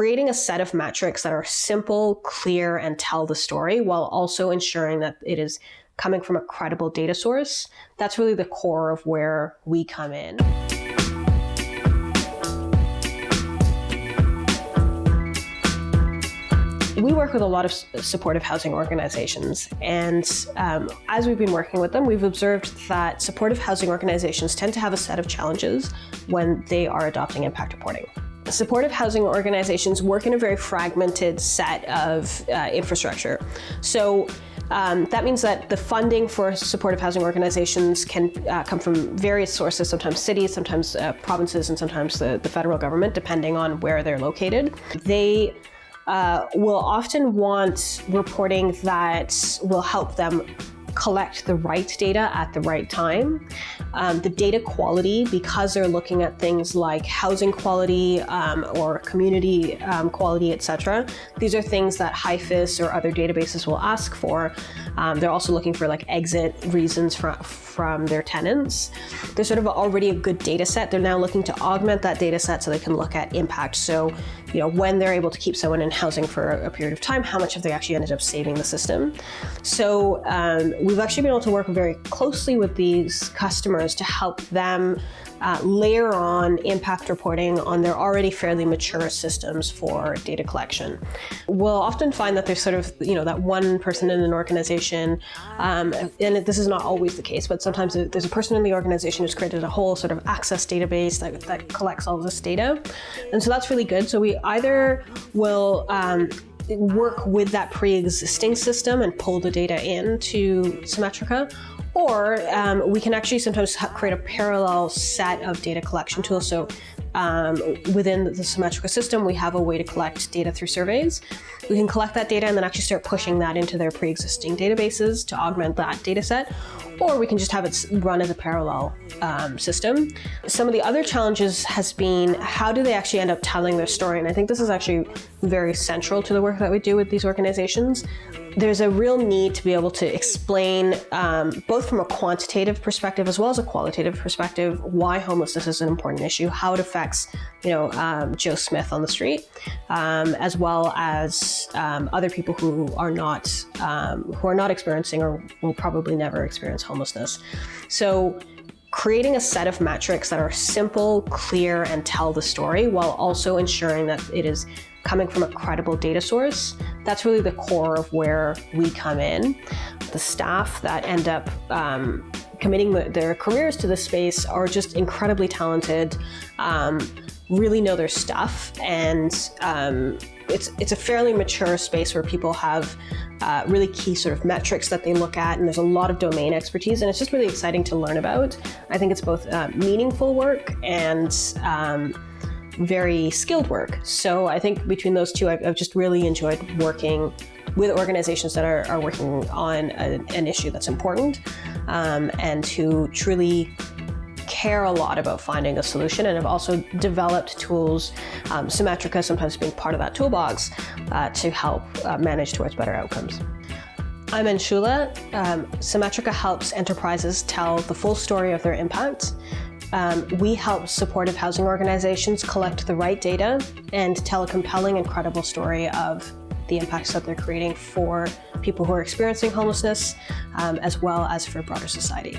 creating a set of metrics that are simple, clear, and tell the story while also ensuring that it is coming from a credible data source. That's really the core of where we come in. We work with a lot of supportive housing organizations, and as we've been working with them, we've observed that supportive housing organizations tend to have a set of challenges when they are adopting impact reporting. Supportive housing organizations work in a very fragmented set of infrastructure. So that means that the funding for supportive housing organizations can come from various sources, sometimes cities, sometimes provinces, and sometimes the federal government, depending on where they're located. They will often want reporting that will help them collect the right data at the right time. The data quality, because they're looking at things like housing quality or community quality, etc. These are things that HIFIS or other databases will ask for. They're also looking for like exit reasons from their tenants. There's sort of already a good data set. They're now looking to augment that data set so they can look at impact. So, when they're able to keep someone in housing for a period of time, how much have they actually ended up saving the system? So we've actually been able to work very closely with these customers to help them layer on impact reporting on their already fairly mature systems for data collection. We'll often find that there's sort of, that one person in an organization, and this is not always the case, but sometimes there's a person in the organization who's created a whole sort of access database that collects all of this data. And so that's really good. So we either will work with that pre-existing system and pull the data into SAMETRICA, or we can actually sometimes create a parallel set of data collection tools. So within the SAMETRICA system, we have a way to collect data through surveys. We can collect that data and then actually start pushing that into their pre-existing databases to augment that data set, or we can just have it run as a parallel system. Some of the other challenges has been, how do they actually end up telling their story? And I think this is actually very central to the work that we do with these organizations. There's a real need to be able to explain, both from a quantitative perspective as well as a qualitative perspective, why homelessness is an important issue, how it affects, Joe Smith on the street, as well as other people who are not experiencing or will probably never experience homelessness. So creating a set of metrics that are simple, clear, and tell the story while also ensuring that it is coming from a credible data source. That's really the core of where we come in. The staff that end up committing their careers to this space are just incredibly talented, really know their stuff, and it's a fairly mature space where people have really key sort of metrics that they look at, and there's a lot of domain expertise, and it's just really exciting to learn about. I think it's both meaningful work and very skilled work. So I think between those two, I've just really enjoyed working with organizations that are working on an issue that's important, and who truly care a lot about finding a solution, and have also developed tools, SAMETRICA sometimes being part of that toolbox, to help manage towards better outcomes. I'm Anshula. SAMETRICA helps enterprises tell the full story of their impact. We help supportive housing organizations collect the right data and tell a compelling and credible story of the impacts that they're creating for people who are experiencing homelessness, as well as for broader society.